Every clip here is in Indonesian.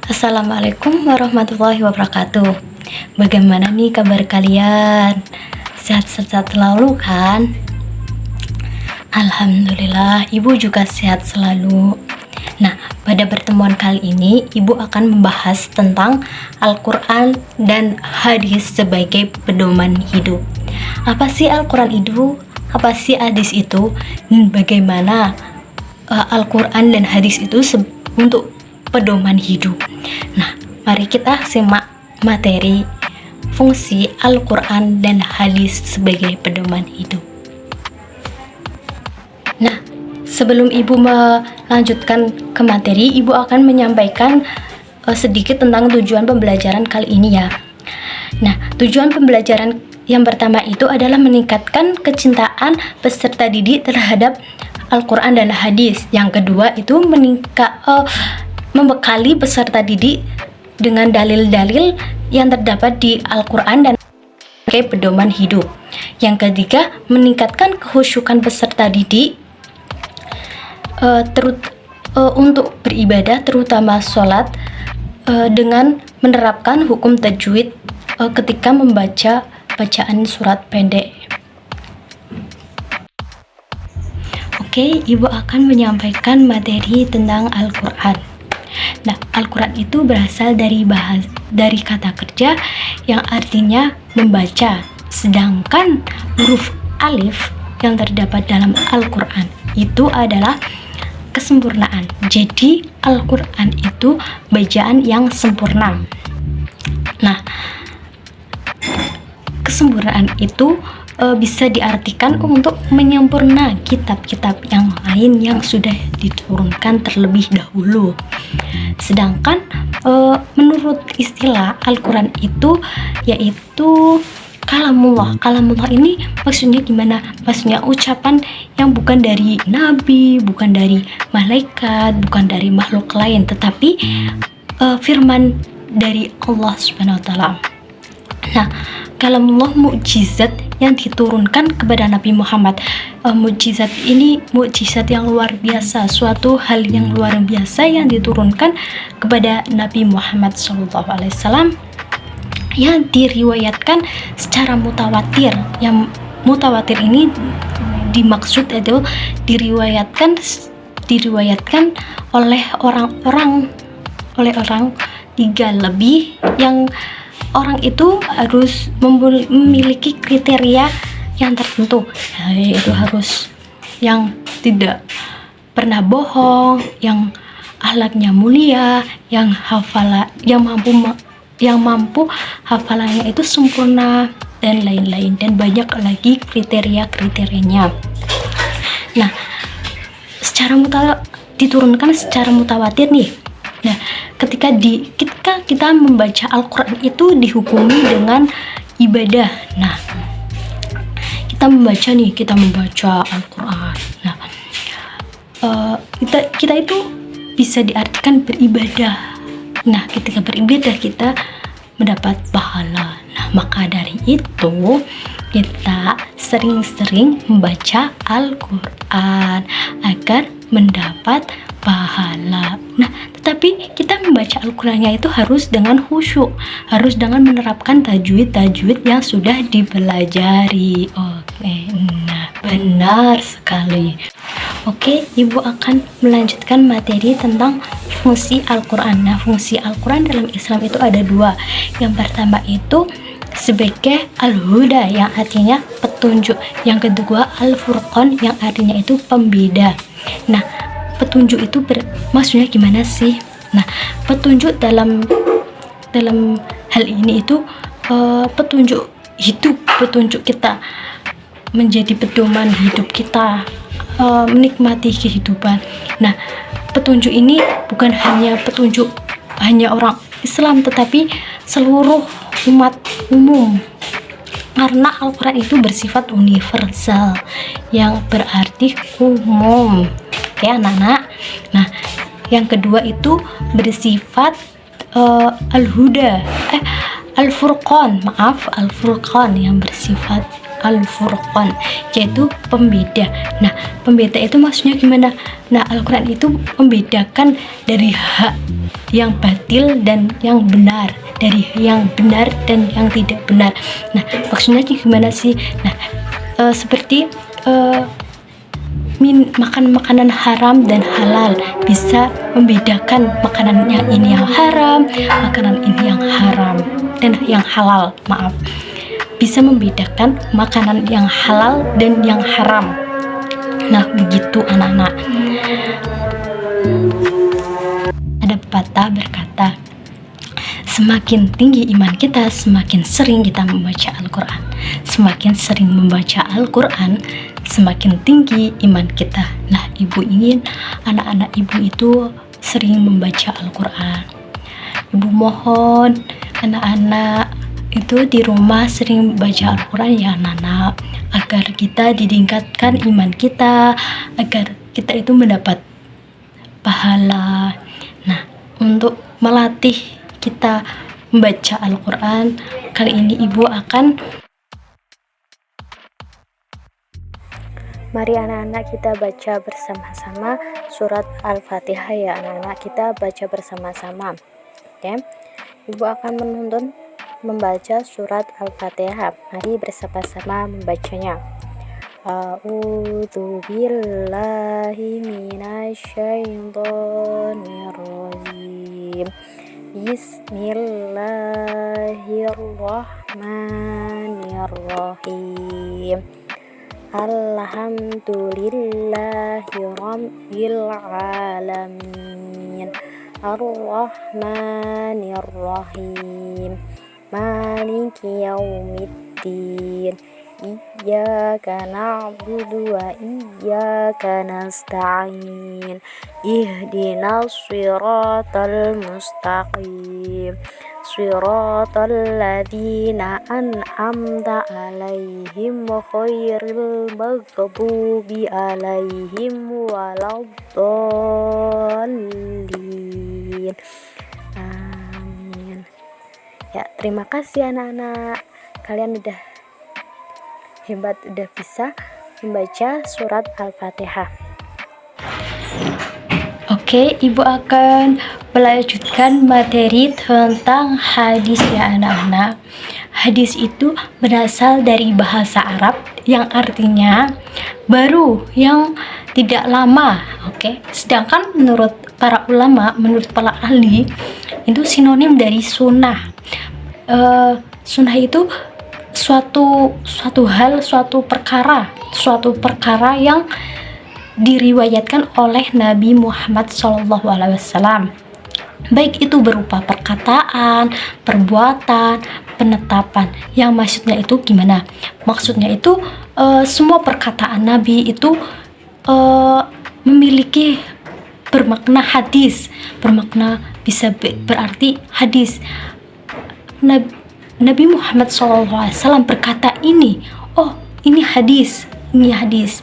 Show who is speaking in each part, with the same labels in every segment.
Speaker 1: Assalamualaikum warahmatullahi wabarakatuh. Bagaimana nih kabar kalian? Sehat-sehat selalu kan? Alhamdulillah, Ibu juga sehat selalu. Nah, pada pertemuan kali ini Ibu akan membahas tentang Al-Quran dan hadis sebagai pedoman hidup. Apa sih Al-Quran itu? Apa sih hadis itu? Dan bagaimana Al-Quran dan hadis itu untuk pedoman hidup. Nah, mari kita simak materi fungsi Al-Quran dan hadis sebagai pedoman hidup. Nah, sebelum Ibu melanjutkan ke materi, Ibu akan menyampaikan sedikit tentang tujuan pembelajaran kali ini ya. Nah, tujuan pembelajaran yang pertama itu adalah meningkatkan kecintaan peserta didik terhadap Al-Quran dan hadis. Yang kedua itu membekali peserta didik dengan dalil-dalil yang terdapat di Al-Quran dan sebagai pedoman hidup. Yang ketiga, meningkatkan kekhusyukan peserta didik untuk beribadah, terutama sholat, dengan menerapkan hukum tajwid ketika membaca bacaan surat pendek. Oke, Ibu akan menyampaikan materi tentang Al-Quran. Nah, Al-Quran itu berasal dari kata kerja yang artinya membaca, sedangkan huruf alif yang terdapat dalam Al-Quran itu adalah kesempurnaan. Jadi, Al-Quran itu bacaan yang sempurna. Nah, kesempurnaan itu bisa diartikan untuk menyempurna kitab-kitab yang lain yang sudah diturunkan terlebih dahulu. Sedangkan menurut istilah Al-Quran itu yaitu kalamullah. Kalamullah ini maksudnya gimana? Maksudnya ucapan yang bukan dari nabi, bukan dari malaikat, bukan dari makhluk lain, tetapi firman dari Allah Subhanahu wa taala. Nah, kalamullah mukjizat yang diturunkan kepada Nabi Muhammad. Mukjizat ini mukjizat yang luar biasa, suatu hal yang luar biasa yang diturunkan kepada Nabi Muhammad SAW yang diriwayatkan secara mutawatir. Yang mutawatir ini dimaksud itu diriwayatkan oleh orang tiga lebih, yang orang itu harus memiliki kriteria yang tertentu, yaitu harus yang tidak pernah bohong, yang akhlaknya mulia, yang mampu hafalannya itu sempurna, dan lain-lain, dan banyak lagi kriteria-kriterianya. Nah, diturunkan secara mutawatir nih. Nah, ketika kita membaca Al-Quran itu dihukumi dengan ibadah. Nah, kita membaca Al-Quran. Nah, kita itu bisa diartikan beribadah. Nah, ketika beribadah kita mendapat pahala. Nah, maka dari itu kita sering-sering membaca Al-Quran agar mendapat pahala. Nah, tetapi kita membaca Al-Qurannya itu harus dengan khusyuk, harus dengan menerapkan tajwid yang sudah dipelajari. Oke, nah benar sekali. Oke, Ibu akan melanjutkan materi tentang fungsi Al-Quran. Nah, fungsi Al-Quran dalam Islam itu ada dua. Yang pertama itu sebagai Al-Huda yang artinya petunjuk. Yang kedua Al-Furqan yang artinya itu pembeda. Nah, petunjuk itu maksudnya gimana sih? Nah, petunjuk dalam hal ini itu petunjuk hidup, petunjuk kita menjadi pedoman hidup kita, menikmati kehidupan. Nah, petunjuk ini bukan hanya petunjuk hanya orang Islam, tetapi seluruh umat umum, karena Al-Quran itu bersifat universal yang berarti umum. Oke, anak-anak. Nah, yang kedua itu bersifat Al-Furqan yang bersifat Al-Furqan, yaitu pembeda. Nah, pembeda itu maksudnya gimana? Nah, Al-Quran itu membedakan dari hak yang batil dan yang benar, dari yang benar dan yang tidak benar. Nah, maksudnya gimana sih? Nah, seperti makan makanan haram dan halal, bisa membedakan makanan yang ini yang haram, makanan ini yang haram dan yang halal, maaf, bisa membedakan makanan yang halal dan yang haram. Nah, begitu anak-anak. Ada pepatah berkata, semakin tinggi iman kita, semakin sering kita membaca Al-Quran. Semakin sering membaca Al-Quran, semakin tinggi iman kita. Nah, ibu ingin anak-anak ibu itu sering membaca Al-Quran. Ibu mohon anak-anak itu di rumah sering baca Al-Quran ya anak-anak, agar kita ditingkatkan iman kita, agar kita itu mendapat pahala. Nah, untuk melatih kita membaca Al-Quran, kali ini ibu akan
Speaker 2: mari anak-anak kita baca bersama-sama surat Al-Fatihah ya anak-anak, kita baca bersama-sama. Oke, ibu akan menuntun membaca surat Al-Fatihah. Mari bersama-sama membacanya. A'udzu billahi minasyaitonir rajim. Bismillahirrahmanirrahim. Alhamdulillahi rabbil alamin. Ar-Rahmanir-Rahim. Maliki yaumiddin. Iyyaka na'budu wa iyyaka nasta'in. Ihdinas siratal mustaqim. Siratal ladzina an'amta 'alaihim ghairil maghdubi 'alaihim waladdallin. Amin. Ya, terima kasih anak-anak. Kalian udah hebat, udah bisa membaca surat Al-Fatihah.
Speaker 1: Oke, ibu akan melanjutkan materi tentang hadis ya anak-anak. Hadis itu berasal dari bahasa Arab yang artinya baru, yang tidak lama. Oke, sedangkan menurut para ulama, menurut para ahli, itu sinonim dari sunnah. Sunnah itu suatu hal, suatu perkara yang diriwayatkan oleh Nabi Muhammad SAW, baik itu berupa perkataan, perbuatan, penetapan. Yang maksudnya itu gimana? Maksudnya itu semua perkataan Nabi itu memiliki bermakna hadis, bermakna bisa berarti hadis. Nabi Muhammad SAW berkata ini, oh ini hadis, ini hadis.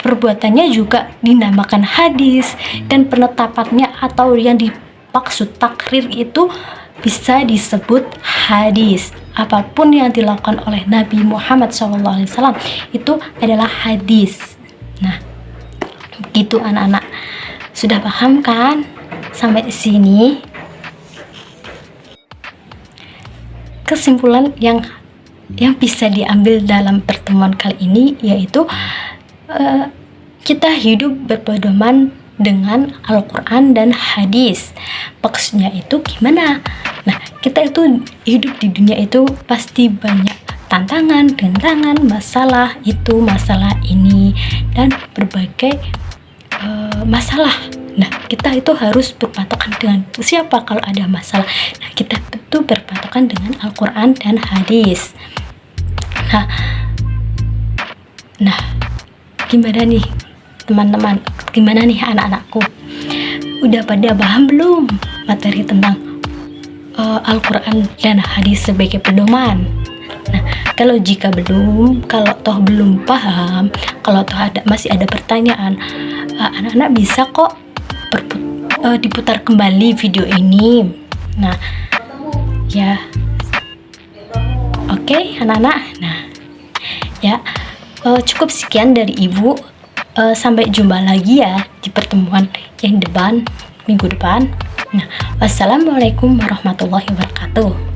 Speaker 1: Perbuatannya juga dinamakan hadis, dan penetapannya atau yang dimaksud takrir itu bisa disebut hadis. Apapun yang dilakukan oleh Nabi Muhammad SAW itu adalah hadis. Nah, begitu anak-anak. Sudah paham kan sampai di sini? Kesimpulan yang bisa diambil dalam pertemuan kali ini yaitu kita hidup berpedoman dengan Al-Quran dan hadis. Maksudnya itu gimana? Nah, kita itu hidup di dunia itu pasti banyak tantangan, rintangan, masalah itu, masalah ini, dan berbagai masalah. Nah, kita itu harus berpatokan dengan siapa kalau ada masalah? Nah, kita itu berpatokan dengan Al-Quran dan hadis. Nah, gimana nih teman-teman? Gimana nih anak-anakku? Udah pada paham belum materi tentang Al-Quran dan hadis sebagai pedoman? Nah, kalau toh belum paham, kalau toh masih ada pertanyaan, anak-anak bisa kok diputar kembali video ini. Nah, ya, oke, anak-anak. Nah, ya. Cukup sekian dari Ibu. Sampai jumpa lagi ya di pertemuan yang depan, minggu depan. Nah, wassalamualaikum warahmatullahi wabarakatuh.